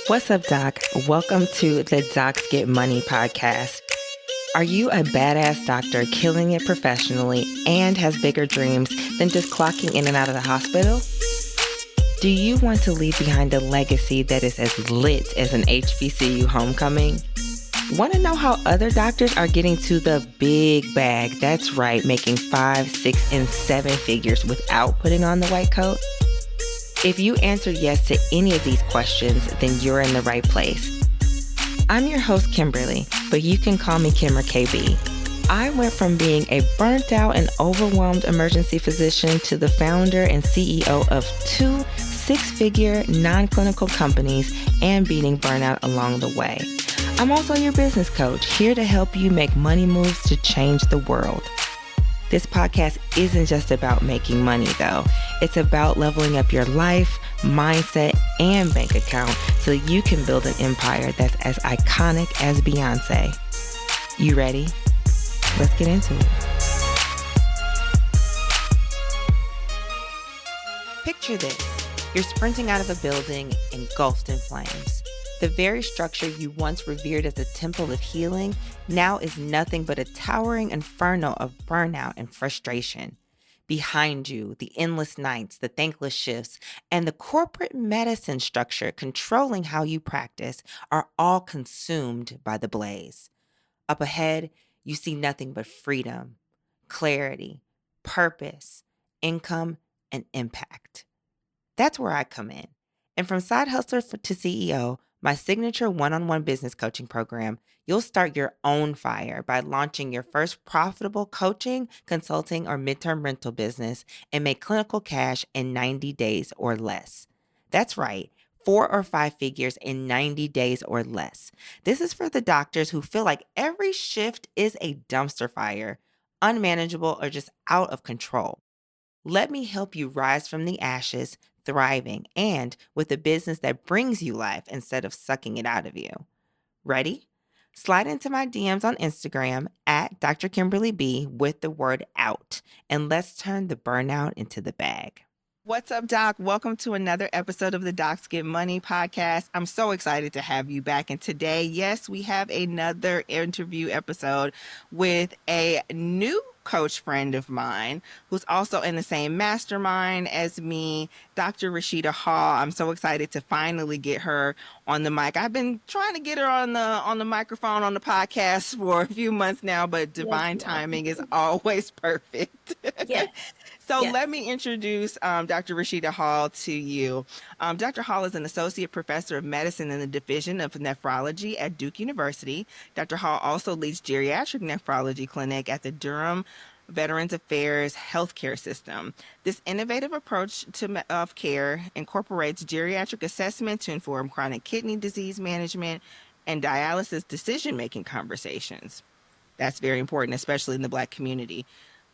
What's up, Doc? Welcome to the Docs Get Money podcast. Are you a badass doctor killing it professionally and has bigger dreams than just clocking in and out of the hospital? Do you want to leave behind a legacy that is as lit as an HBCU homecoming? Want to know how other doctors are getting to the big bag? That's right, making 5, 6, and 7 figures without putting on the white coat? If you answered yes to any of these questions, then you're in the right place. I'm your host, Kimberly, but you can call me Kim or KB. I went from being a burnt out and overwhelmed emergency physician to the founder and CEO of 2 6-figure non-clinical companies and beating burnout along the way. I'm also your business coach, here to help you make money moves to change the world. This podcast isn't just about making money, though. It's about leveling up your life, mindset, and bank account so you can build an empire that's as iconic as Beyonce. You ready? Let's get into it. Picture this. You're sprinting out of a building engulfed in flames. The very structure you once revered as a temple of healing now is nothing but a towering inferno of burnout and frustration. Behind you, the endless nights, the thankless shifts, and the corporate medicine structure controlling how you practice are all consumed by the blaze. Up ahead, you see nothing but freedom, clarity, purpose, income, and impact. That's where I come in. And from side hustler to CEO, my signature one-on-one business coaching program, you'll start your own fire by launching your first profitable coaching, consulting, or midterm rental business and make clinical cash in 90 days or less. That's right, 4 or 5 figures in 90 days or less. This is for the doctors who feel like every shift is a dumpster fire, unmanageable, or just out of control. Let me help you rise from the ashes, thriving, and with a business that brings you life instead of sucking it out of you. Ready? Slide into my DMs on Instagram at Dr. Kimberly B with the word out, and let's turn the burnout into the bag. What's up, Doc? Welcome to another episode of the Docs Get Money podcast. I'm so excited to have you back. And today, yes, we have another interview episode with a new coach friend of mine who's also in the same mastermind as me, Dr. Rasheeda Hall. I'm so excited to finally get her on the mic. I've been trying to get her on the microphone on the podcast for a few months now, but divine timing is always perfect. Yes. So Yes. let me introduce Dr. Rasheeda Hall to you. Dr. Hall is an associate professor of medicine in the Division of Nephrology at Duke University. Dr. Hall also leads geriatric nephrology clinic at the Durham Veterans Affairs healthcare system. This innovative approach of care incorporates geriatric assessment to inform chronic kidney disease management and dialysis decision-making conversations. That's very important, especially in the Black community.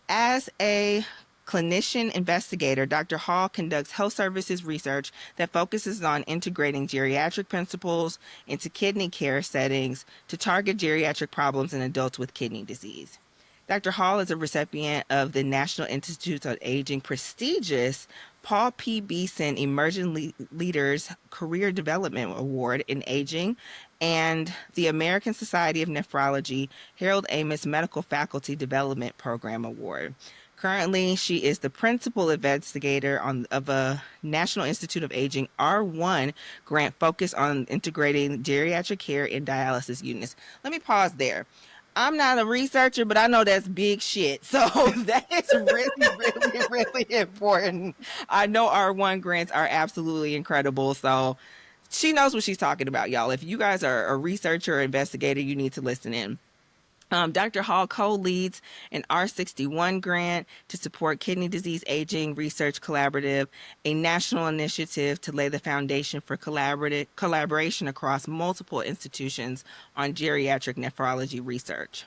As a clinician investigator, Dr. Hall conducts health services research that focuses on integrating geriatric principles into kidney care settings to target geriatric problems in adults with kidney disease. Dr. Hall is a recipient of the National Institute on Aging prestigious Paul P. Beeson Emerging Leaders Career Development Award in Aging and the American Society of Nephrology Harold Amos Medical Faculty Development Program Award. Currently, she is the principal investigator of a National Institute of Aging R1 grant focused on integrating geriatric care in dialysis units. Let me pause there. I'm not a researcher, but I know that's big shit. So that is really important. I know R1 grants are absolutely incredible. So she knows what she's talking about, y'all. If you guys are a researcher or investigator, you need to listen in. Dr. Hall co-leads an R61 grant to support Kidney Disease Aging Research Collaborative, a national initiative to lay the foundation for collaboration across multiple institutions on geriatric nephrology research.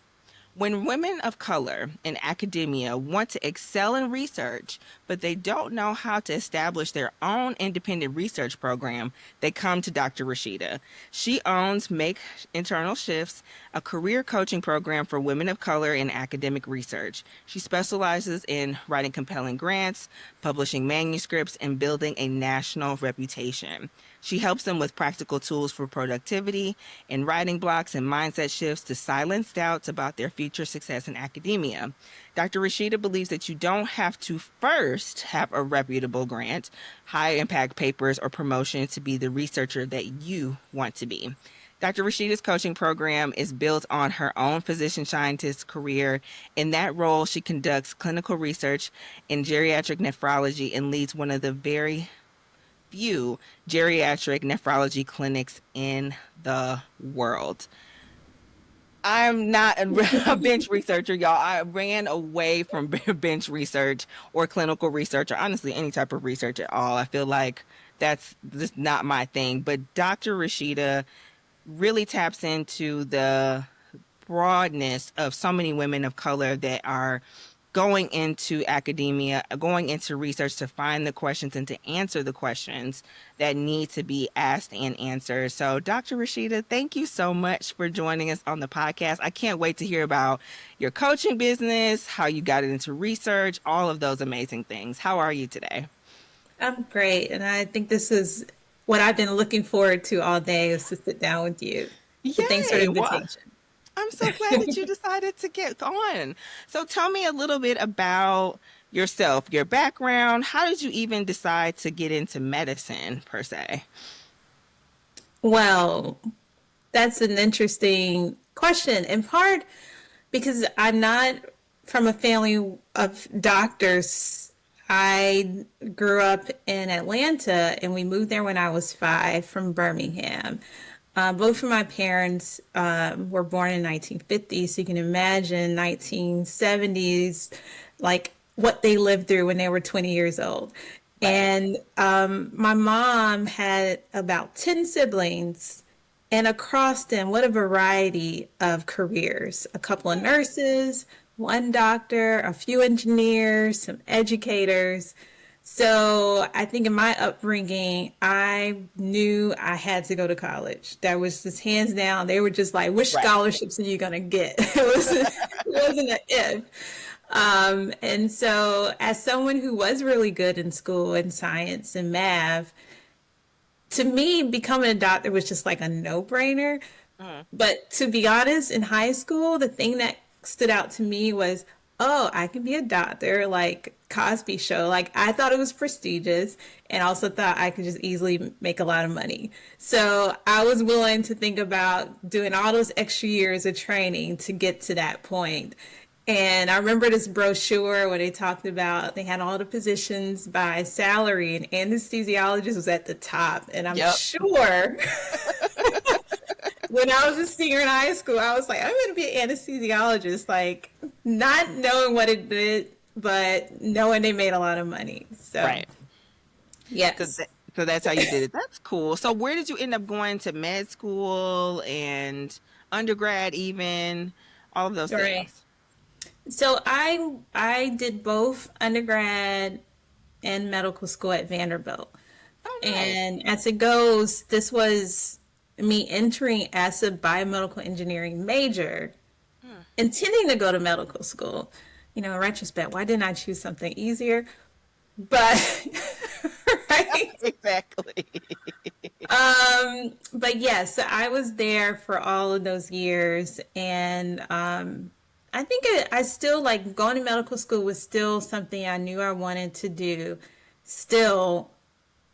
When women of color in academia want to excel in research, but they don't know how to establish their own independent research program, they come to Dr. Rasheeda. She owns Make Internal Shifts, a career coaching program for women of color in academic research. She specializes in writing compelling grants, publishing manuscripts, and building a national reputation. She helps them with practical tools for productivity and writing blocks and mindset shifts to silence doubts about their future success in academia. Dr. Rasheeda believes that you don't have to first have a reputable grant, high impact papers, or promotion to be the researcher that you want to be. Dr. Rasheeda's coaching program is built on her own physician scientist career. In that role, she conducts clinical research in geriatric nephrology and leads one of the very few geriatric nephrology clinics in the world. I'm not a bench researcher, y'all. I ran away from bench research or clinical research or honestly any type of research at all. I feel like that's just not my thing. But Dr. Rasheeda really taps into the broadness of so many women of color that are going into academia, going into research to find the questions and to answer the questions that need to be asked and answered. So, Dr. Rasheeda, thank you so much for joining us on the podcast. I can't wait to hear about your coaching business, how you got into research, all of those amazing things. How are you today? I'm great, and I think this is what I've been looking forward to all day is to sit down with you. So thanks for the Yay! Well, invitation. I'm so glad that you decided to get on. So tell me a little bit about yourself, your background. How did you even decide to get into medicine per se? Well, that's an interesting question, in part because I'm not from a family of doctors. I grew up in Atlanta and we moved there when I was 5 from Birmingham. Both of my parents were born in 1950, so you can imagine 1970s, like what they lived through when they were 20 years old. Right. And my mom had about 10 siblings, and across them, what a variety of careers. A couple of nurses, one doctor, a few engineers, some educators. So I think in my upbringing, I knew I had to go to college. That was just hands down. They were just like, which Right. scholarships are you going to get? It wasn't an if. And so as someone who was really good in school in science and math, to me, becoming a doctor was just like a no-brainer. Mhm. But to be honest, in high school, the thing that stood out to me was, oh, I can be a doctor, like Cosby Show. Like I thought it was prestigious and also thought I could just easily make a lot of money. So I was willing to think about doing all those extra years of training to get to that point. And I remember this brochure where they talked about they had all the positions by salary and anesthesiologist was at the top. And I'm Yep. sure when I was a senior in high school, I was like, I'm going to be an anesthesiologist, like not knowing what it did, but knowing they made a lot of money. So, Right. So, yes. so that's how you did it. That's cool. So where did you end up going to med school and undergrad even? All of those Right. things. So I did both undergrad and medical school at Vanderbilt. Oh, nice. And as it goes, this was me entering as a biomedical engineering major, Hmm. intending to go to medical school. In retrospect, why didn't I choose something easier? But right. Exactly. But yes, I was there for all of those years, and I think I still like going to medical school was still something I knew I wanted to do. Still,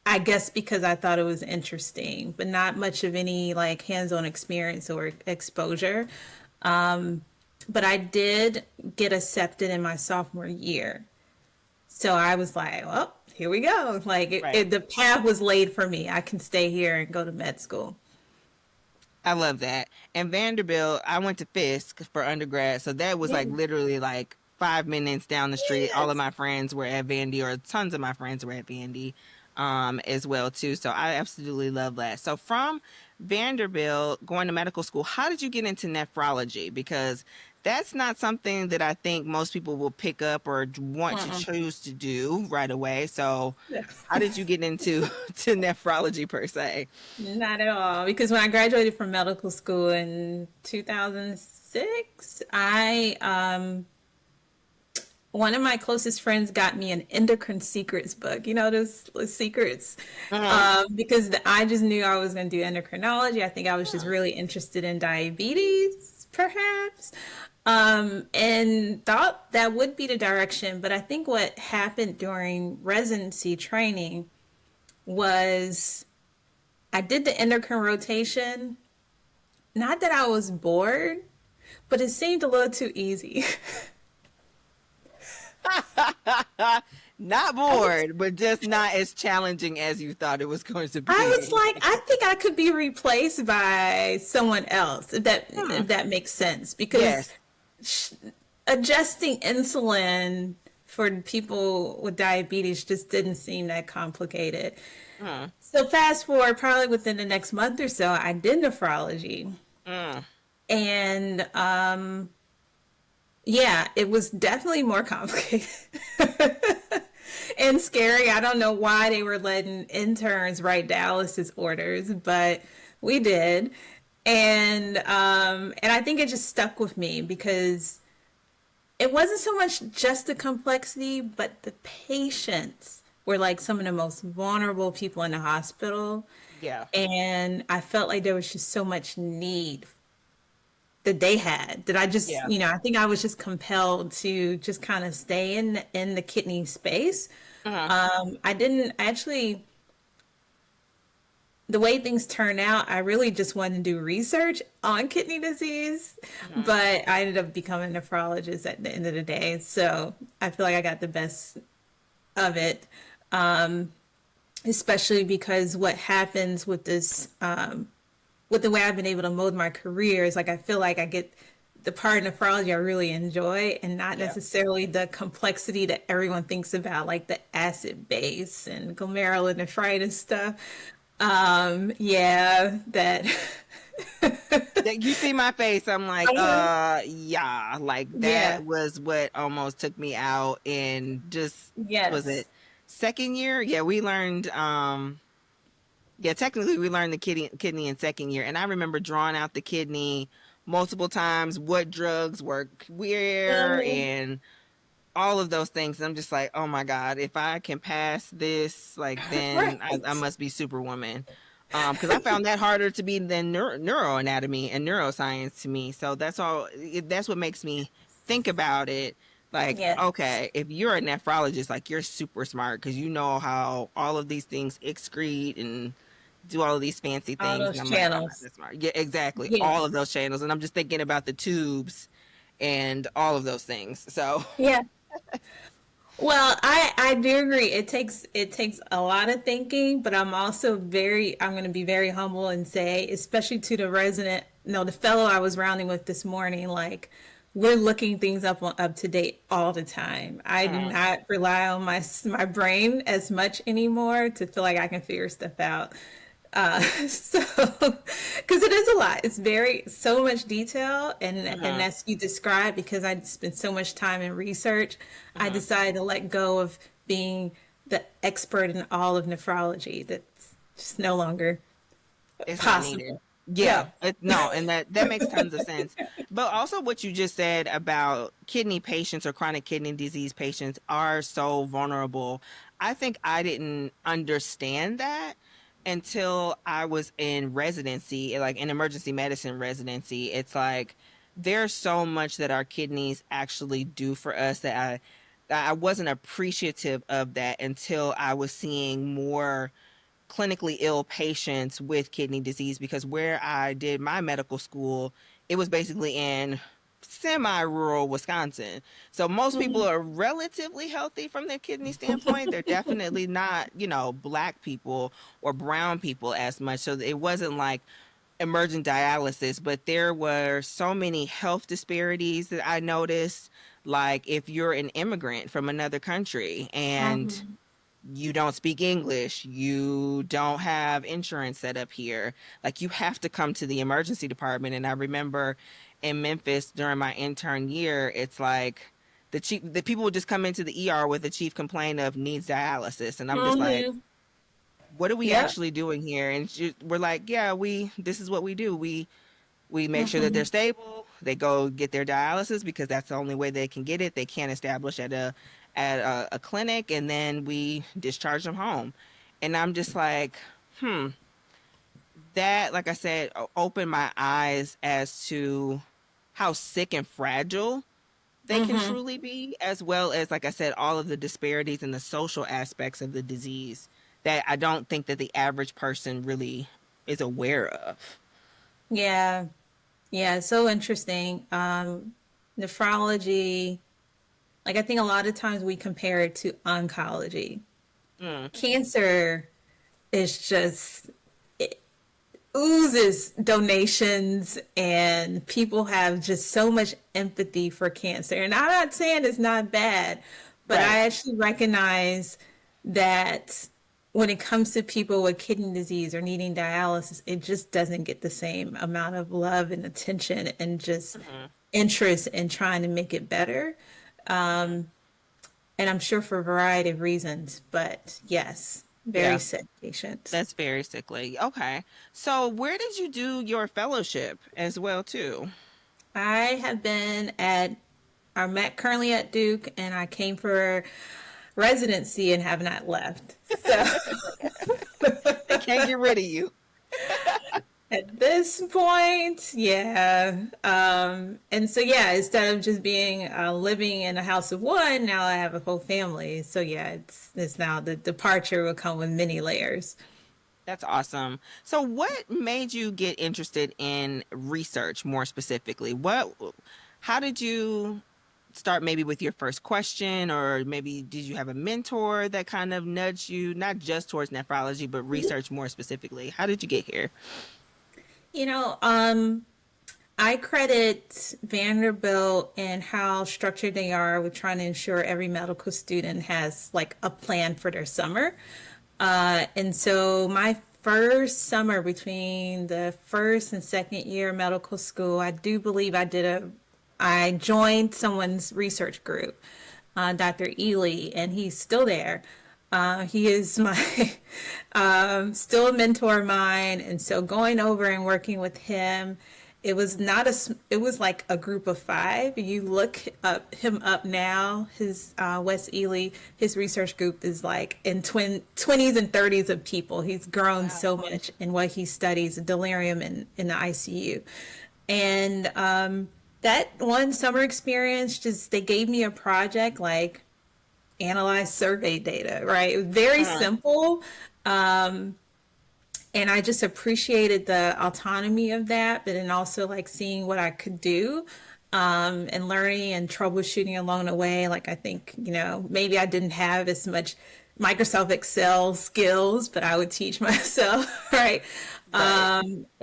I guess because I thought it was interesting, but not much of any like hands-on experience or exposure. But I did get accepted in my sophomore year. So I was like, well, here we go. Like Right. the path was laid for me. I can stay here and go to med school. I love that. And Vanderbilt, I went to Fisk for undergrad, so that was like Yeah. literally like 5 minutes down the street. All of Yes. my friends were at Vandy, or tons of my friends were at Vandy. as well too. So I absolutely love that. So from Vanderbilt going to medical school, how did you get into nephrology? Because that's not something that I think most people will pick up or want to Mm-mm. choose to do right away. So Yeah. how did you get into to nephrology per se? Not at all. Because when I graduated from medical school in 2006, one of my closest friends got me an endocrine secrets book. You know those secrets, Hmm. because I just knew I was going to do endocrinology. I think I was just really interested in diabetes, perhaps, and thought that would be the direction. But I think what happened during residency training was I did the endocrine rotation. Not that I was bored, but it seemed a little too easy. Not I was bored, but just not as challenging as you thought it was going to I was be. like, I think I could be replaced by someone else, Hmm. if that makes sense. Because Yes. sh- adjusting insulin for people with diabetes just didn't seem that complicated. Mm, So fast forward, probably within the next month or so, I did nephrology, mm. and yeah, it was definitely more complicated and scary. I don't know why they were letting interns write dialysis orders, but we did. And I think it just stuck with me because it wasn't so much just the complexity, but the patients were like some of the most vulnerable people in the hospital. Yeah. And I felt like there was just so much need that they had that I just, Yeah. I think I was just compelled to just kind of stay in the kidney space. Uh-huh. I didn't actually, the way things turn out, I really just wanted to do research on kidney disease, Uh-huh. but I ended up becoming a nephrologist at the end of the day. So I feel like I got the best of it, especially because what happens with this, with the way I've been able to mold my career is like I feel like I get the part of nephrology I really enjoy and not Yeah. necessarily the complexity that everyone thinks about, like the acid base and glomerulonephritis stuff. Yeah, that. That you see my face, I'm like, Uh-huh. yeah, like Yeah. that was what almost took me out in just was Yes. it second year? Yeah, we learned yeah, technically we learned the kidney in second year. And I remember drawing out the kidney multiple times, what drugs work where Mhm. and all of those things. And I'm just like, oh my God, if I can pass this, like then I Right. must be superwoman. Because I found that harder to be than neuroanatomy and neuroscience to me. So that's what makes me think about it. Like, Yes. okay, if you're a nephrologist, like you're super smart because you know how all of these things excrete and do all of these fancy All things. And those I'm like, I'm not channels. that smart. Yeah, exactly. All of Yes. those channels. And I'm just thinking about the tubes and all of those things. So Yeah. Well, I do agree. It takes a lot of thinking, but I'm going to be very humble and say, especially to the resident, no, the fellow I was rounding with this morning, like we're looking things up to date all the time. I do uh, not rely on my brain as much anymore to feel like I can figure stuff out. So, because it is a lot, it's very so much detail, and uh, as you described, because I spent so much time in research, I uh, decided to let go of being the expert in all of nephrology. That's just no longer it's not needed. possible. Yeah, No. no, and that makes tons of sense. But also what you just said about kidney patients or chronic kidney disease patients are so vulnerable. I think I didn't understand that until I was in residency, like in emergency medicine residency. It's like there's so much that our kidneys actually do for us that I wasn't appreciative of that until I was seeing more clinically ill patients with kidney disease because where I did my medical school, it was basically in semi-rural Wisconsin. So most people Mhm. are relatively healthy from their kidney standpoint. They're definitely not, black people or brown people as much. So it wasn't like emergent dialysis, but there were so many health disparities that I noticed. Like if you're an immigrant from another country and Mhm. you don't speak English, you don't have insurance set up here. Like you have to come to the emergency department. And I remember in Memphis during my intern year, it's like the people would just come into the ER with a chief complaint of needs dialysis. And I'm just like, Mm-hmm. what are we Yep. actually doing here? And we're like, yeah, this is what we do. We make sure that they're Mm-hmm. stable. They go get their dialysis because that's the only way they can get it. They can't establish at a clinic, and then we discharge them home. And I'm just like, hmm, that, like I said, opened my eyes as to how sick and fragile they can Mm-hmm. truly be, as well as, like I said, all of the disparities and the social aspects of the disease that I don't think that the average person really is aware of. Yeah. Yeah. So interesting. Nephrology, like I think a lot of times we compare it to oncology. Mm, Cancer is just oozes donations, and people have just so much empathy for cancer. And I'm not saying it's not bad, but right. I actually recognize that when it comes to people with kidney disease or needing dialysis, it just doesn't get the same amount of love and attention and just Mhm, interest in trying to make it better. mhm. And I'm sure for a variety of reasons, but yes, very Yeah. sick patients. That's very sickly. Okay. So where did you do your fellowship as well too? I have been at I'm currently at Duke, and I came for residency and have not left. So They can't get rid of you. at this point, yeah. And so yeah, instead of just being living in a house of one, now I have a whole family. So yeah, it's now the departure will come with many layers. That's awesome. So what made you get interested in research more specifically? How did you start maybe with your first question, or maybe did you have a mentor that kind of nudged you, not just towards nephrology, but research more specifically? How did you get here? You know, I credit Vanderbilt and how structured they are with trying to ensure every medical student has like a plan for their summer. And so my first summer between the first and second year of medical school, I do believe I joined someone's research group, Dr. Ely, and he's still there. He is my still a mentor of mine, and so going over and working with him, it was not a it was like a group of five. You look up him up now, his Wes Ely, his research group is like in 20s and 30s of people. He's grown Wow. so much in what he studies, delirium in the ICU. And that one summer experience, just they gave me a project like analyze survey data, right? It was very Uh-huh. simple. And I just appreciated the autonomy of that, but then also like seeing what I could do, and learning and troubleshooting along the way. Like I think, maybe I didn't have as much Microsoft Excel skills, but I would teach myself, right? Right.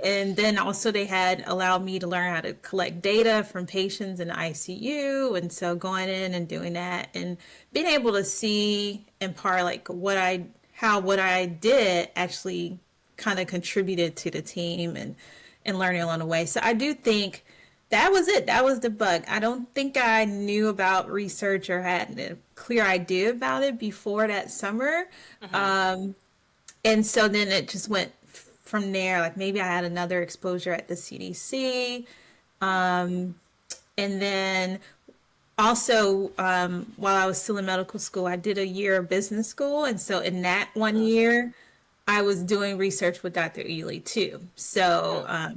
And then also they had allowed me to learn how to collect data from patients in the ICU. And so going in and doing that and being able to see in part like how what I did actually kind of contributed to the team and learning along the way. So I do think that was it. That was the bug. I don't think I knew about research or had a clear idea about it before that summer. Uh-huh. And so then it just went from there. Like maybe I had another exposure at the CDC. And then also, while I was still in medical school, I did a year of business school. And so in that one Uh-huh. year, I was doing research with Dr. Ely too. So Uh-huh.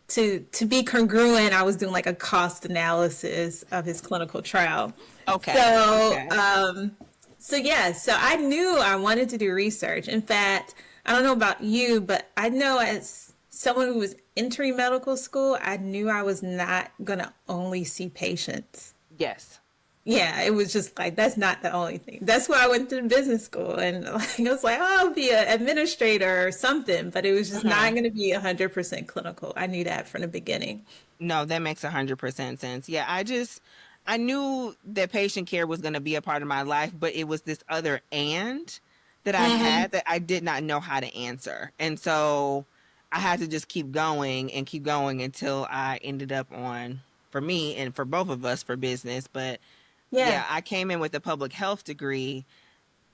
to be congruent, I was doing like a cost analysis of his clinical trial. Okay. So Okay. so yeah, so I knew I wanted to do research. In fact, I don't know about you, but I know as someone who was entering medical school, I knew I was not gonna only see patients. Yes. Yeah, it was just like that's not the only thing. That's why I went to business school, and like I was like, oh, I'll be an administrator or something, but it was just not Uh-huh. going to be 100% clinical. I knew that from the beginning. No, that makes 100% sense. Yeah, I knew that patient care was going to be a part of my life, but it was this other and that I Hmm. had that I did not know how to answer. And so I had to just keep going and keep going until I ended up on, for me and for both of us, for business. But Yeah. yeah, I came in with a public health degree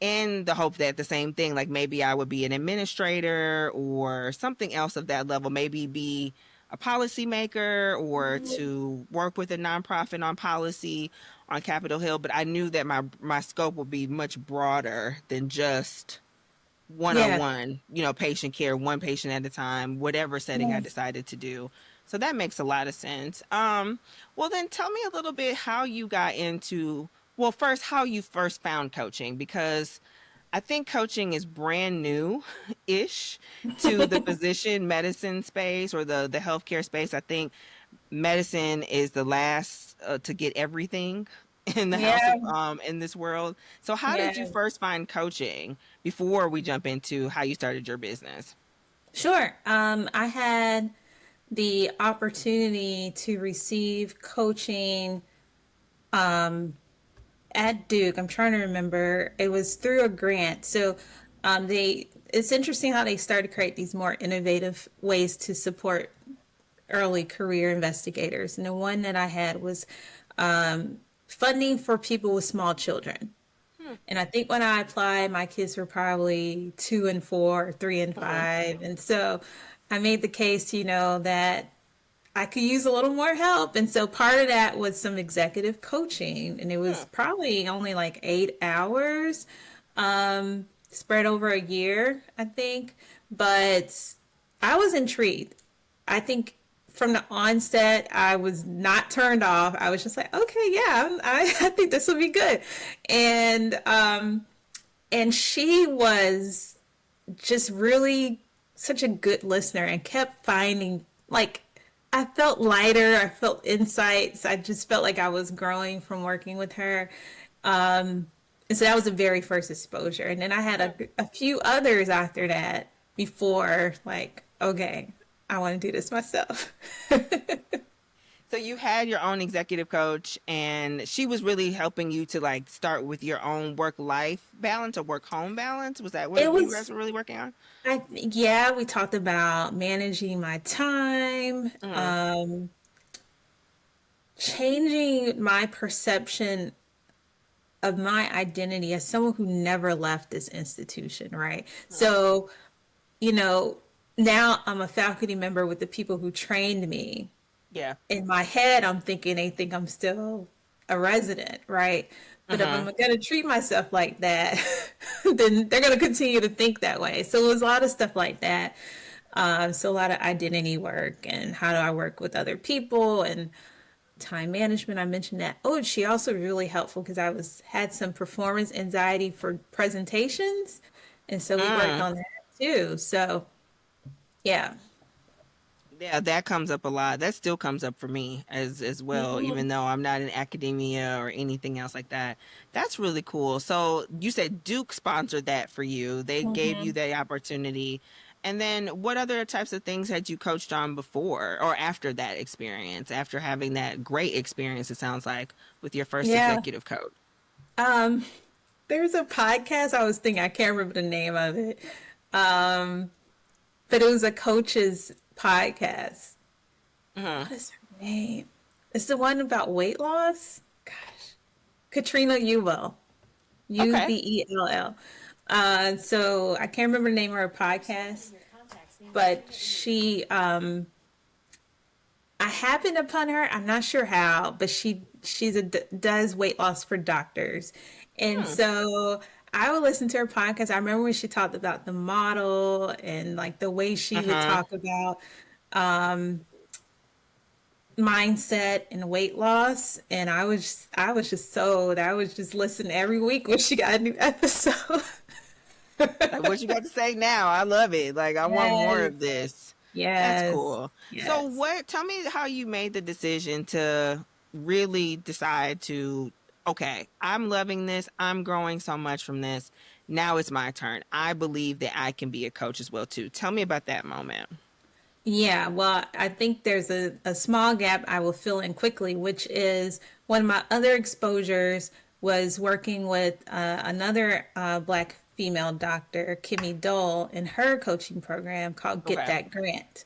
in the hope that the same thing, like maybe I would be an administrator or something else of that level, maybe be a policymaker or to work with a nonprofit on policy on Capitol Hill. But I knew that my scope would be much broader than just Yeah. one-on-one, patient care, one patient at a time, whatever setting I Yeah. decided to do. So that makes a lot of sense. Well then tell me a little bit how you got into, well, first how you first found coaching, because I think coaching is brand new ish to the physician medicine space or the healthcare space. I think medicine is the last to get everything in the house of Yeah. in this world. So how did you Yeah. first find coaching before we jump into how you started your business? Sure. I had the opportunity to receive coaching at Duke. I'm trying to remember. It was through a grant. So it's interesting how they started to create these more innovative ways to support early career investigators. And the one that I had was funding for people with small children. Hmm. And I think when I applied, my kids were probably 2 and 4, 3 and 5. And so I made the case, that I could use a little more help. And so part of that was some executive coaching. And it was Hmm. probably only like 8 hours, spread over a year, I think. But I was intrigued. I think from the onset, I was not turned off. I was just like, okay, yeah, I think this will be good. And and she was just really such a good listener and kept finding, like, I felt lighter. I felt insights. I just felt like I was growing from working with her. And so that was the very first exposure. And then I had a few others after that before, like, okay, I want to do this myself. So you had your own executive coach and she was really helping you to like start with your own work life balance or work home balance. Was that It what you guys was, were really working on? yeah, we talked about managing my time, Hmm. changing my perception of my identity as someone who never left this institution, right? So, you know, now I'm a faculty member with the people who trained me. Yeah. In my head, I'm thinking they think I'm still a resident, right? But if I'm Uh-huh. going to treat myself like that, then they're going to continue to think that way. So it was a lot of stuff like that. So a lot of identity work and how do I work with other people and time management. I mentioned that. Oh, she also really helpful because I was had some performance anxiety for presentations, and so we worked Mm. on that too. So yeah. Yeah, that comes up a lot. That still comes up for me as well, Mhm. even though I'm not in academia or anything else like that. That's really cool. So you said Duke sponsored that for you. They gave you Mhm. the opportunity. And then what other types of things had you coached on before or after that experience, after having that great experience, it sounds like, with your first Yeah. executive coach? Um, there's a podcast I was thinking, I can't remember the name of it. Um, but it was a coach's podcast. Hmm. What is her name? It's the one about weight loss. Gosh. Katrina Ubell. Okay. Ubell. So I can't remember the name of her podcast, but I happened upon her. I'm not sure how, but does weight loss for doctors, and Hmm. so I would listen to her podcast. I remember when she talked about the model and like the way she would Uh-huh. talk about mindset and weight loss, and I was just sold. I was just listening every week when she got a new episode. Like what you got to say now? I love it. Like I want more Yes, of this. That's yes, cool. So yes. what, tell me how you made the decision to really decide to, okay, I'm loving this. I'm growing so much from this. Now it's my turn. I believe that I can be a coach as well too. Tell me about that moment. Yeah, well, I think there's a small gap I will fill in quickly, which is one of my other exposures was working with another Black female doctor, Kimmy Dole, in her coaching program called Get Okay. That Grant.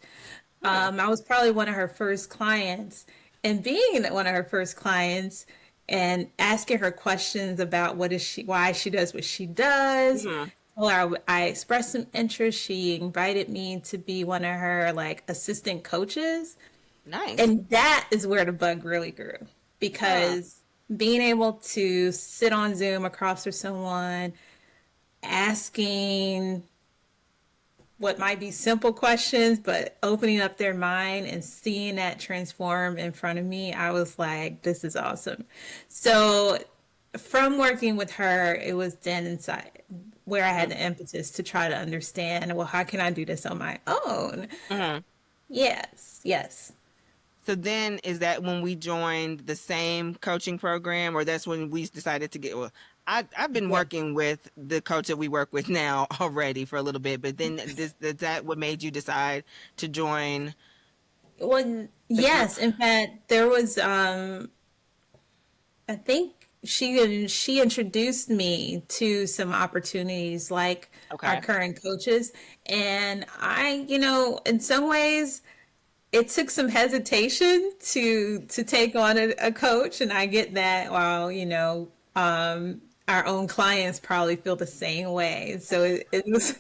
Hmm. I was probably one of her first clients, and being one of her first clients and asking her questions about why she does what she does. Hmm. Well, I expressed some interest. She invited me to be one of her like assistant coaches, Nice. and that is where the bug really grew Huh. because being able to sit on Zoom across from someone, asking what might be simple questions, but opening up their mind and seeing that transform in front of me, I was like, this is awesome. So, from working with her, it was then inside where I had the impetus to try to understand, well, how can I do this on my own? Hmm. Yes, yes. So then is that when we joined the same coaching program, or that's when we decided to get, well, I've been Yes. working with the coach that we work with now already for a little bit, but then this is that what made you decide to join Well, the group? yes. In fact, there was I think she introduced me to some opportunities like our Okay. current coaches, and in some ways it took some hesitation to take on a coach, and I get that. While our own clients probably feel the same way, so it was.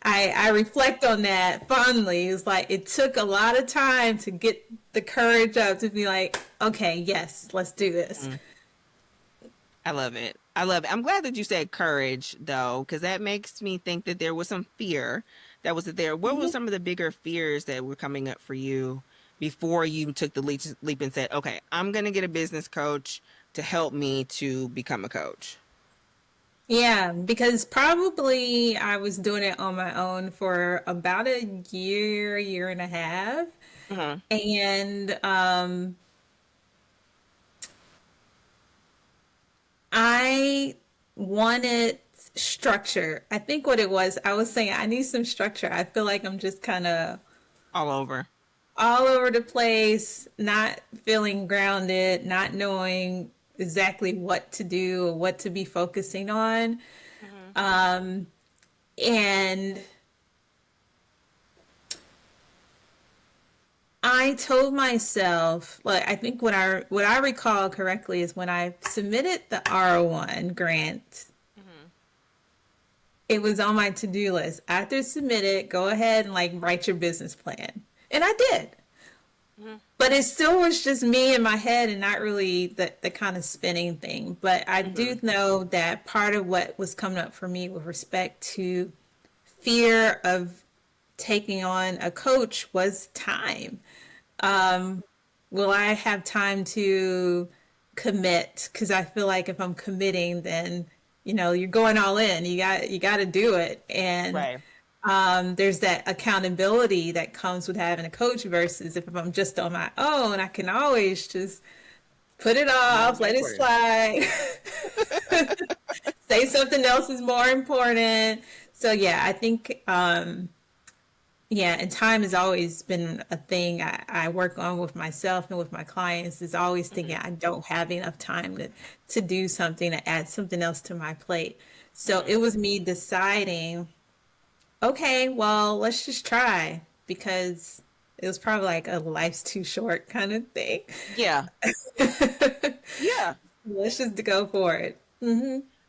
I reflect on that fondly. It's like it took a lot of time to get the courage up to be like, okay, yes, let's do this. Mm, I love it. I love it. I'm glad that you said courage though, because that makes me think that there was some fear that was there. What were some of the bigger fears that were coming up for you before you took the leap and said, okay, I'm going to get a business coach to help me to become a coach? Yeah, because probably I was doing it on my own for about a year, year and a half. Hmm. And I wanted structure. I think what it was, I was saying I need some structure. I feel like I'm just kind of All over. all over the place, not feeling grounded, not knowing exactly what to do or what to be focusing on. Hmm. And I told myself, like I think what I recall correctly is when I submitted the R1 grant, Hmm. it was on my to-do list. After submit it, go ahead and like write your business plan. And I did. Hmm. But it still was just me in my head and not really the kind of spinning thing. But I do Hmm. know that part of what was coming up for me with respect to fear of taking on a coach was time. Will I have time to commit? Because I feel like if I'm committing, then you're going all in. You got to do it, and Right. there's that accountability that comes with having a coach versus if I'm just on my own, I can always just put it Not off, let wait it for it. slide, say something else is more important. So yeah, I think yeah, and time has always been a thing I work on with myself and with my clients is always thinking Hmm. I don't have enough time to do something, to add something else to my plate. So Hmm. it was me deciding, okay, well, let's just try because it was probably like a life's too short kind of thing. Yeah. Yeah. Let's just go for it.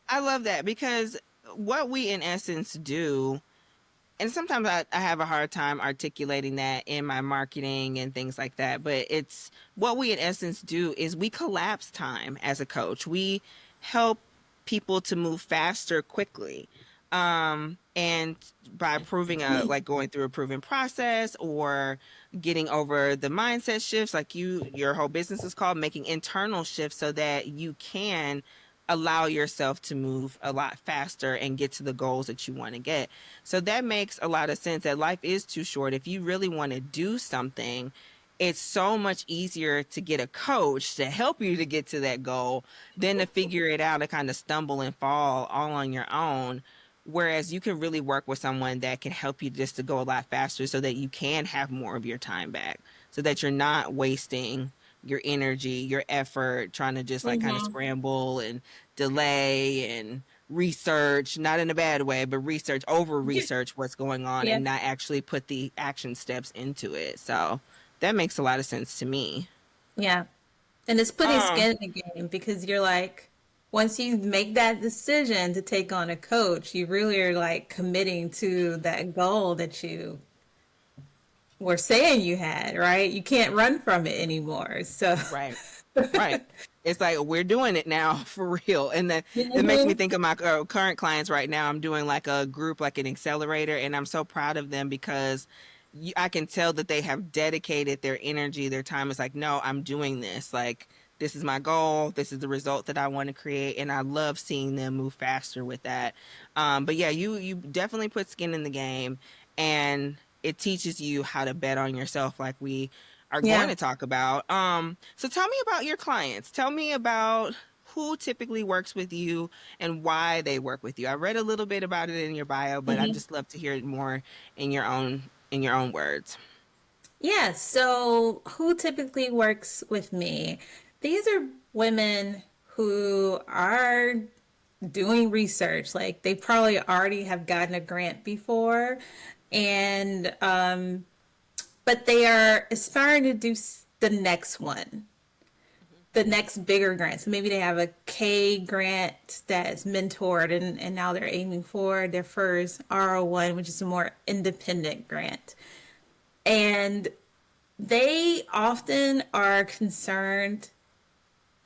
I love that because what we in essence do, and sometimes I have a hard time articulating that in my marketing and things like that, but it's what we in essence do is we collapse time as a coach. We help people to move faster quickly. And by proving like going through a proven process or getting over the mindset shifts, like your whole business is called making internal shifts so that you can allow yourself to move a lot faster and get to the goals that you want to get. So that makes a lot of sense that life is too short. If you really want to do something, it's so much easier to get a coach to help you to get to that goal than to figure it out and kind of stumble and fall all on your own. Whereas you can really work with someone that can help you just to go a lot faster so that you can have more of your time back, so that you're not wasting your energy, your effort, trying to just like kind of Mm-hmm. scramble and delay and research, not in a bad way, but research, over research what's going on Yeah. and not actually put the action steps into it. So that makes a lot of sense to me. Yeah. And it's putting Um, skin in the game because you're like, once you make that decision to take on a coach, you really are like committing to that goal that you were saying you had, right? You can't run from it anymore. So, right. Right. It's like we're doing it now for real. And that makes me mhm. think of my current clients right now. I'm doing like a group, like an accelerator, and I'm so proud of them because I can tell that they have dedicated their energy, their time. It's like, no, I'm doing this. Like, this is my goal. This is the result that I want to create. And I love seeing them move faster with that. But yeah, you definitely put skin in the game and it teaches you how to bet on yourself like we are going Yeah. to talk about. So tell me about your clients. Tell me about who typically works with you and why they work with you. I read a little bit about it in your bio, but I Mhm. just love to hear it more in your own words. Yeah. So, who typically works with me? These are women who are doing research. Like they probably already have gotten a grant before, and but they are aspiring to do the next one, the next bigger grant. So maybe they have a K grant that's mentored, and now they're aiming for their first RO1, which is a more independent grant. And they often are concerned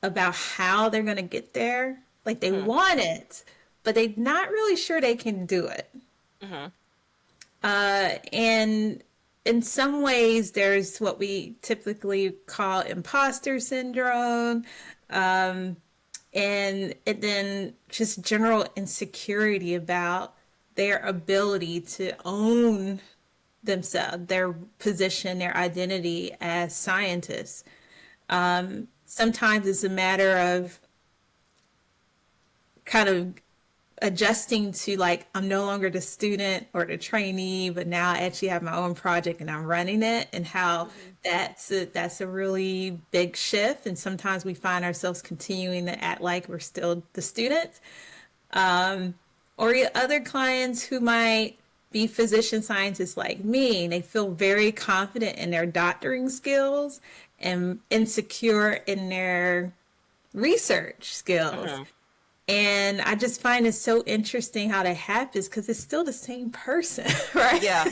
about how they're going to get there. Like they Hmm. want it, but they're not really sure they can do it. Hmm. And in some ways, there's what we typically call imposter syndrome, and then just general insecurity about their ability to own themselves, their position, their identity as scientists. Sometimes it's a matter of kind of adjusting to like I'm no longer the student or the trainee, but now I actually have my own project and I'm running it, and how Hmm. that's a really big shift. And sometimes we find ourselves continuing to act like we're still the student, or other clients who might be physician scientists like me, and they feel very confident in their doctoring skills and insecure in their research skills. Hmm. And I just find it so interesting how that happens because it's still the same person, right? Yeah.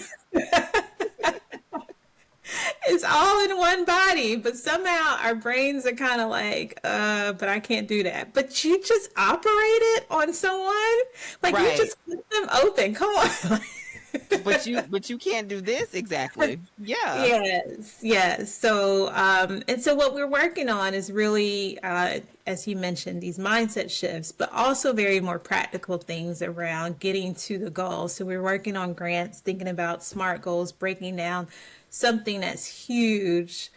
It's all in one body, but somehow our brains are kind of like, but I can't do that. But you just operated on someone, like you Right. just cut them open. Come on. But you can't do this exactly. Yeah. Yes, yes. So, and so what we're working on is really, as you mentioned, these mindset shifts, but also very more practical things around getting to the goal. So we're working on grants, thinking about SMART goals, breaking down something that's huge.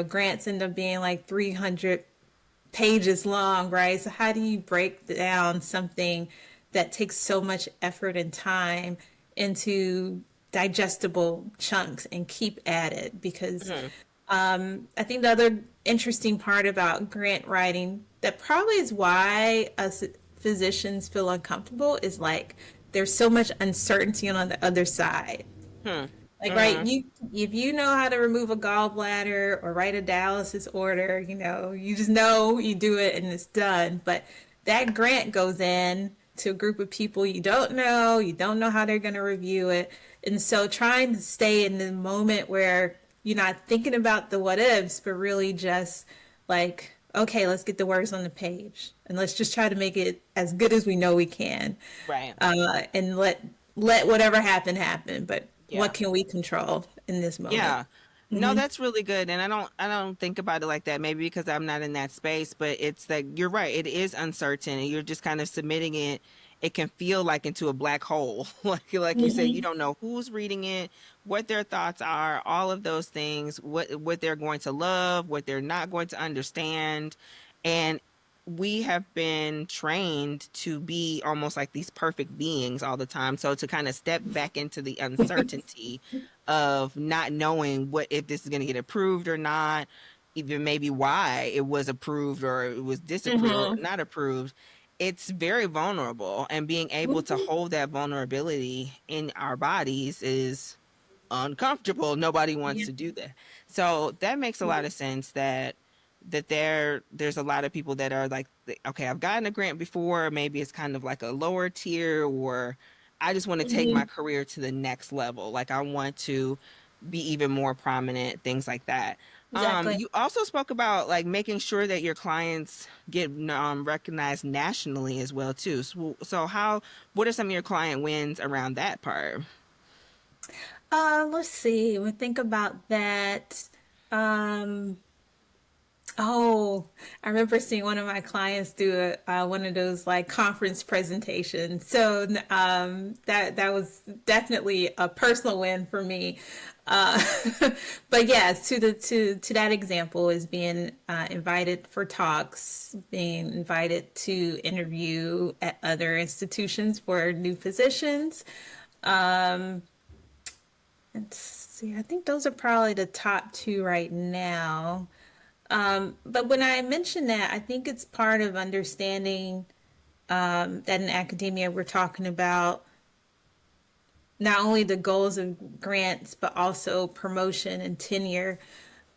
Grants end up being like 300 pages long, right? So how do you break down something that takes so much effort and time into digestible chunks and keep at it? Because Hmm. I think the other interesting part about grant writing that probably is why us physicians feel uncomfortable is like there's so much uncertainty on the other side. Hmm. Like, right, Hmm. you if you know how to remove a gallbladder or write a dialysis order, you just know you do it and it's done. But that grant goes in to a group of people you don't know how they're going to review it. And so trying to stay in the moment where you're not thinking about the what ifs, but really just like, okay, let's get the words on the page and let's just try to make it as good as we know we can, Right. and let whatever happen happen. But Yeah. what can we control in this moment? Yeah. No, that's really good. And I don't think about it like that, maybe because I'm not in that space, but it's like you're right. It is uncertain and you're just kind of submitting it. It can feel like into a black hole. Like you said, you Hmm. don't know who's reading it, what their thoughts are, all of those things, what they're going to love, what they're not going to understand. And we have been trained to be almost like these perfect beings all the time. So to kind of step back into the uncertainty of not knowing what if this is going to get approved or not, even maybe why it was approved or it was disapproved or Hmm. not approved. it's very vulnerable, and being able to hold that vulnerability in our bodies is uncomfortable. Nobody wants Yeah. to do that. So that makes a lot of sense that there's a lot of people that are like, okay, I've gotten a grant before, maybe it's kind of like a lower tier, or I just want to take my Mhm. career to the next level. Like I want to be even more prominent, things like that. Exactly. You also spoke about like making sure that your clients get recognized nationally as well too. So what are some of your client wins around that part? Let's see. We think about that. Um, oh, I remember seeing one of my clients do one of those like conference presentations. So that was definitely a personal win for me. Uh, but yes, to that example is being invited for talks, being invited to interview at other institutions for new positions. Let's see, I think those are probably the top two right now. But when I mention that, I think it's part of understanding that in academia we're talking about not only the goals of grants, but also promotion and tenure.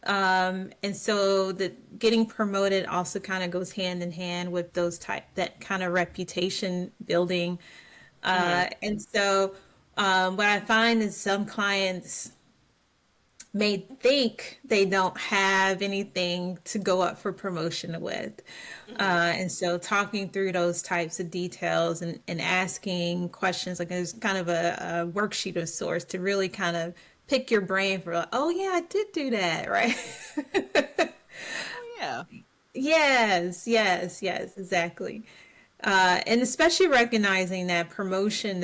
And so the getting promoted also kind of goes hand in hand with that kind of reputation building. Hmm. And so what I find is some clients may think they don't have anything to go up for promotion with. Hmm. And so talking through those types of details and asking questions, like there's kind of a worksheet of sorts to really kind of pick your brain for like, oh yeah, I did do that, right? Oh yeah. Yes, yes, yes, exactly. And especially recognizing that promotion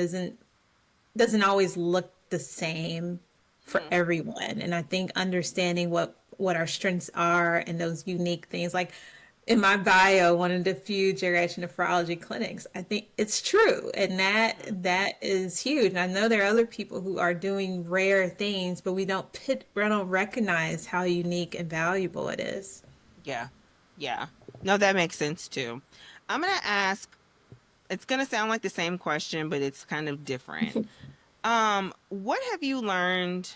doesn't always look the same for Hmm. everyone. And I think understanding what our strengths are and those unique things, like in my bio, one of the few geriatric nephrology clinics, I think it's true, and Hmm. that is huge. And I know there are other people who are doing rare things, but we don't recognize how unique and valuable it is. Yeah. Yeah. No, that makes sense too. I'm gonna ask, it's gonna sound like the same question, but it's kind of different. What have you learned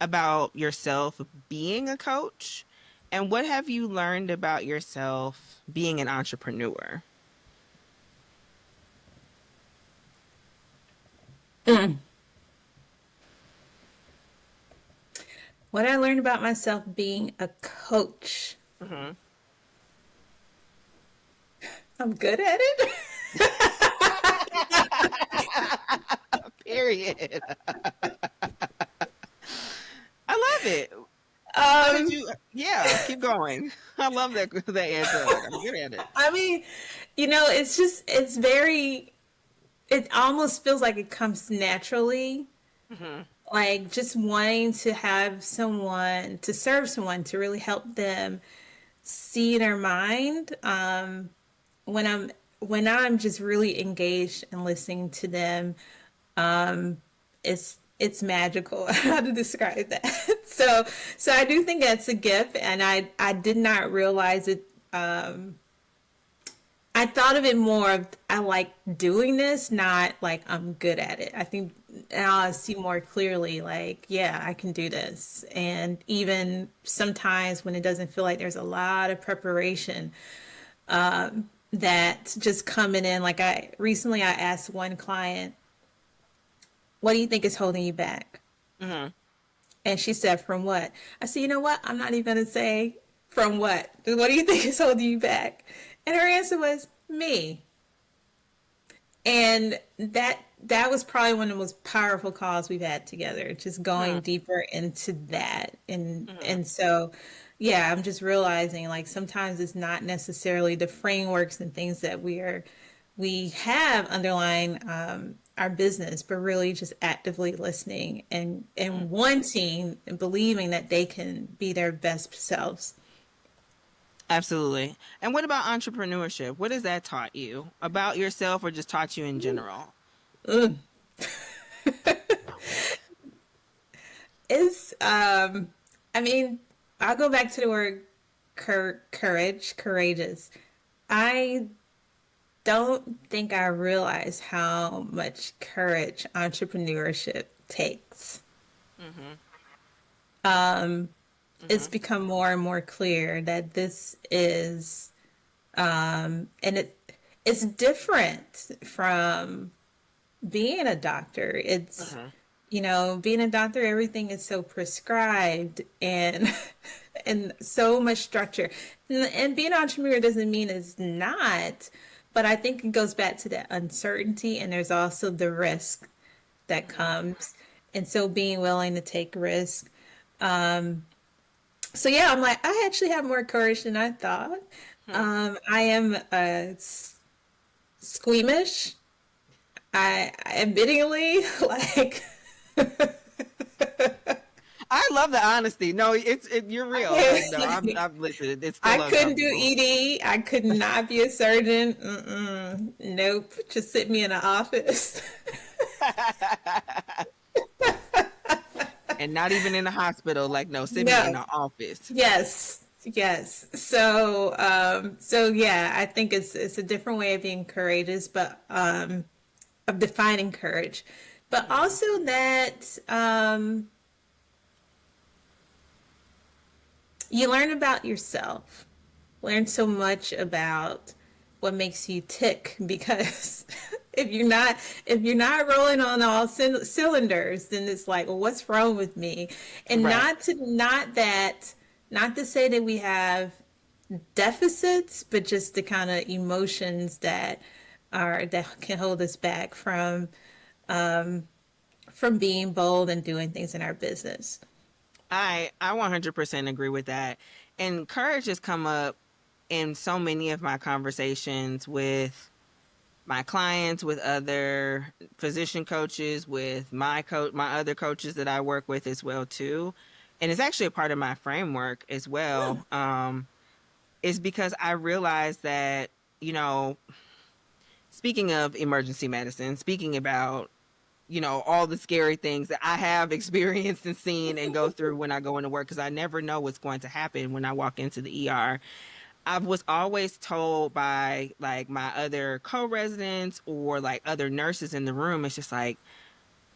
about yourself being a coach? And what have you learned about yourself being an entrepreneur? What I learned about myself being a coach, Hmm. I'm good at it. Period. I love it. How did Um, you? Yeah, keep going. I love that answer. Like I'm good at it. I mean, it's very, it almost feels like it comes naturally. Hmm. Like just wanting to have someone, to serve someone, to really help them see their mind. When I'm, when I'm just really engaged and listening to them, it's magical. How to describe that? So I do think that's a gift, and I did not realize it. I thought of it more of I like doing this, not like I'm good at it. I think now I see more clearly, like, yeah, I can do this. And even sometimes when it doesn't feel like there's a lot of preparation, that just coming in, like I asked one client, what do you think is holding you back? Hmm. And she said, from what? I said, you know what? I'm not even going to say from what. What do you think is holding you back? And her answer was me. And that was probably one of the most powerful calls we've had together, just going Hmm. deeper into that. And Hmm. and so yeah, I'm just realizing like sometimes it's not necessarily the frameworks and things that we have underlying our business, but really just actively listening and wanting and believing that they can be their best selves. Absolutely. And what about entrepreneurship? What has that taught you about yourself or just taught you in general? Ugh. It's I mean, I'll go back to the word courageous. I don't think I realized how much courage entrepreneurship takes. Mm-hmm. It's Mm-hmm. become more and more clear that this is, and it's different from being a doctor. It's, Mm-hmm. being a doctor, everything is so prescribed and and so much structure. And being an entrepreneur doesn't mean it's not, but I think it goes back to that uncertainty and there's also the risk that Mm-hmm. comes. And so being willing to take risk. So yeah, I'm like, I actually have more courage than I thought. Hmm. I am squeamish. I admittingly like I love the honesty. No, you're real. Like, no, I, I'm listening. It's I still couldn't do uncomfortable. ED. I could not be a surgeon. Mm-mm. Nope. Just sit me in an office. And not even in the hospital. Like, no, send me in No. the office. Yes. Yes. So yeah, I think it's a different way of being courageous, but of defining courage. But Hmm. also that you learn about yourself. Learn so much about what makes you tick because if you're not if you're not rolling on all cylinders, then it's like, well, what's wrong with me? And Right. not to say that we have deficits, but just the kind of emotions that can hold us back from being bold and doing things in our business. I 100% agree with that. And courage has come up in so many of my conversations with my clients, with other physician coaches, with my other coaches that I work with as well too. And it's actually a part of my framework as well. Is because I realized that, you know, speaking of emergency medicine, speaking about, all the scary things that I have experienced and seen and go through when I go into work, because I never know what's going to happen when I walk into the ER. I was always told by like my other co-residents or like other nurses in the room, it's just like,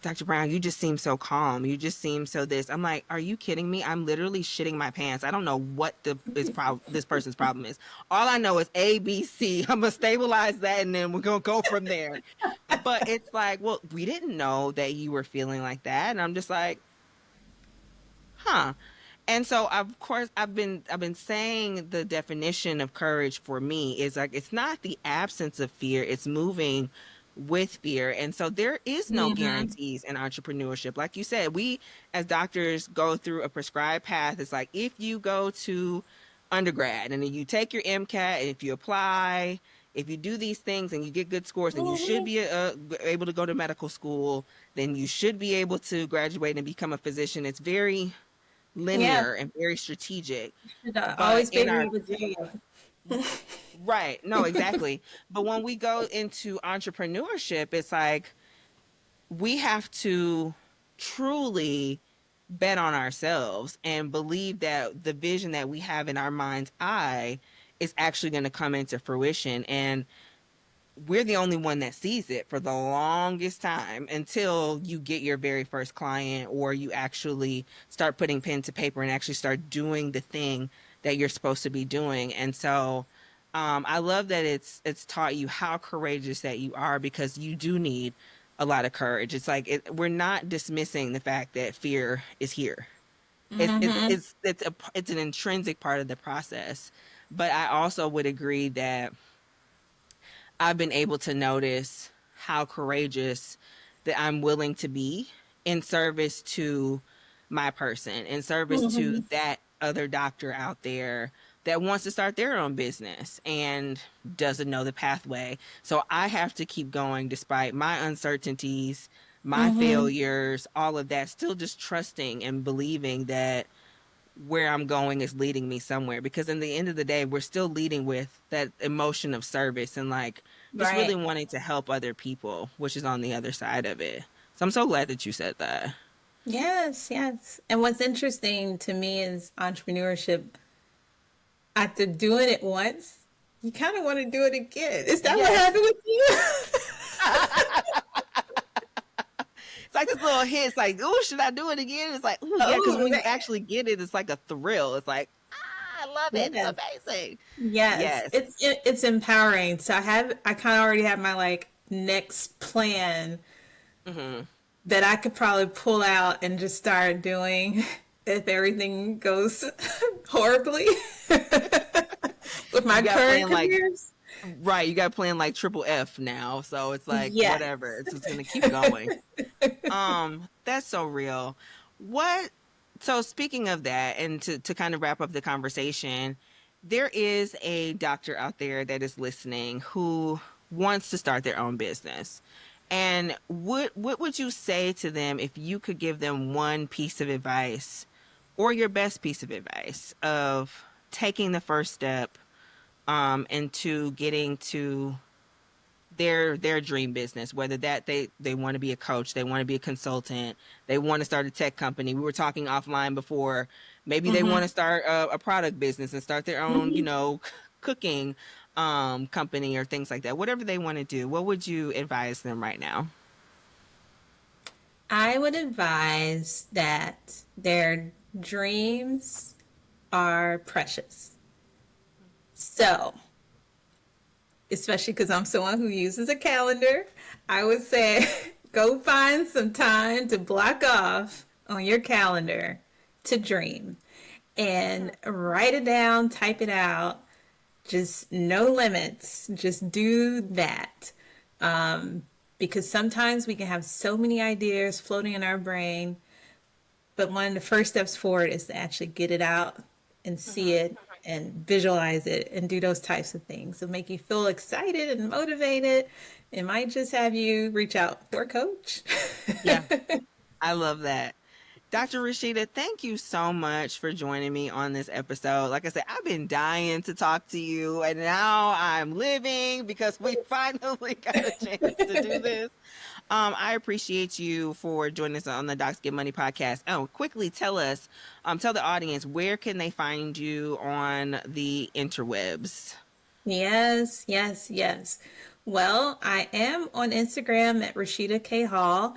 Dr. Brown, you just seem so calm. You just seem so this. I'm like, are you kidding me? I'm literally shitting my pants. I don't know what this person's problem is. All I know is A, B, C. I'm gonna stabilize that and then we're gonna go from there. But it's like, well, we didn't know that you were feeling like that. And I'm just like, huh. And so of course I've been saying the definition of courage for me is like it's not the absence of fear, it's moving with fear. And so there is no Mm-hmm. guarantees in entrepreneurship. Like you said, we as doctors go through a prescribed path. It's like if you go to undergrad and then you take your MCAT and if you apply, if you do these things and you get good scores, then you should Mm-hmm. be able to go to medical school, then you should be able to graduate and become a physician. It's very Yeah, linear and very strategic. should But always in baby our, you with jail. right, no, exactly. But when we go into entrepreneurship, it's like we have to truly bet on ourselves and believe that the vision that we have in our mind's eye is actually going to come into fruition. And we're the only one that sees it for the longest time until you get your very first client or you actually start putting pen to paper and actually start doing the thing that you're supposed to be doing. And so I love that it's taught you how courageous that you are because you do need a lot of courage. It's like we're not dismissing the fact that fear is here. Mm-hmm. It's an intrinsic part of the process. But I also would agree that I've been able to notice how courageous that I'm willing to be in service to my person, in service to Mm-hmm. that other doctor out there that wants to start their own business and doesn't know the pathway. So I have to keep going despite my uncertainties, my Mm-hmm. failures, all of that, still just trusting and believing that where I'm going is leading me somewhere because in the end of the day, we're still leading with that emotion of service and like just really Right. wanting to help other people, which is on the other side of it. So I'm so glad that you said that. Yes, yes. And what's interesting to me is entrepreneurship, after doing it once, you kind of want to do it again. Is that what Yes. happened with you? It's like this little hit. It's like, oh, should I do it again? It's like, oh, yeah, because Oh when you man. actually get it, it's like a thrill. It's like, I love it. It's Yes. amazing. Yes. Yes. It's empowering. So I kind of already have my like next plan Hmm. that I could probably pull out and just start doing if everything goes horribly with You my got current playing like, careers. right, you got playing like triple F now. So it's like, Yes. whatever. It's just going to keep going. That's so real. What, so speaking of that, and to kind of wrap up the conversation, there is a doctor out there that is listening who wants to start their own business. And what would you say to them if you could give them one piece of advice or your best piece of advice of taking the first step into getting to their dream business, whether that they want to be a coach, they want to be a consultant, they want to start a tech company. We were talking offline before, maybe they want to start a product business and start their own, cooking company or things like that. Whatever they want to do, what would you advise them right now? I would advise that their dreams are precious. So, especially because I'm someone who uses a calendar, I would say go find some time to block off on your calendar to dream and write it down, type it out, just no limits, just do that. Because sometimes we can have so many ideas floating in our brain, but one of the first steps forward is to actually get it out and see Hmm. it and visualize it and do those types of things. It'll make you feel excited and motivated. It might just have you reach out for a coach. Yeah, I love that. Dr. Rasheeda, thank you so much for joining me on this episode. Like I said, I've been dying to talk to you, and now I'm living because we finally got a chance to do this. I appreciate you for joining us on the Docs Get Money podcast. Oh, quickly tell the audience, where can they find you on the interwebs? Yes, yes, yes. Well, I am on Instagram at Rasheeda K Hall.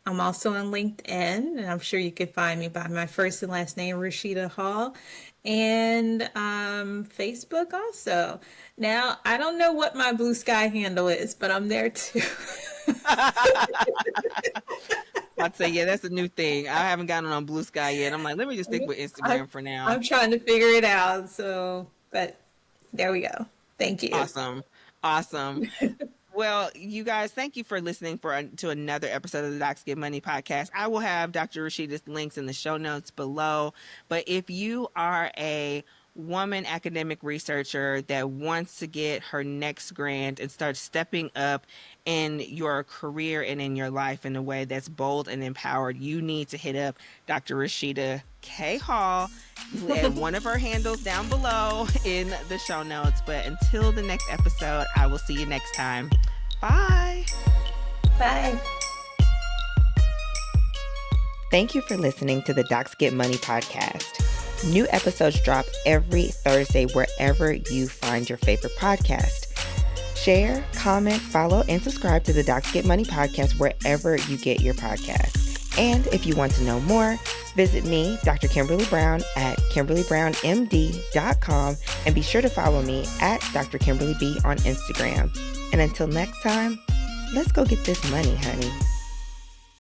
I'm also on LinkedIn, and I'm sure you can find me by my first and last name, Rasheeda Hall, and Facebook also. Now, I don't know what my Blue Sky handle is, but I'm there too. I'd say, yeah, that's a new thing. I haven't gotten on Blue Sky yet. I'm like, let me just stick with I'm, Instagram for now. I'm trying to figure it out. So, but there we go. Thank you. Awesome. Awesome. Well, you guys, thank you for listening to another episode of the Docs Get Money podcast. I will have Dr. Rasheeda's links in the show notes below. But if you are a woman academic researcher that wants to get her next grant and start stepping up in your career and in your life in a way that's bold and empowered, you need to hit up Dr. Rasheeda K. Hall and one of her handles down below in the show notes. But until the next episode, I will see you next time. Bye. Bye. Thank you for listening to the Docs Get Money podcast. New episodes drop every Thursday wherever you find your favorite podcast. Share, comment, follow, and subscribe to the Docs Get Money podcast wherever you get your podcasts. And if you want to know more, visit me, Dr. Kimberly Brown, at KimberlyBrownMD.com, and be sure to follow me at Dr. Kimberly B on Instagram. And until next time, let's go get this money, honey.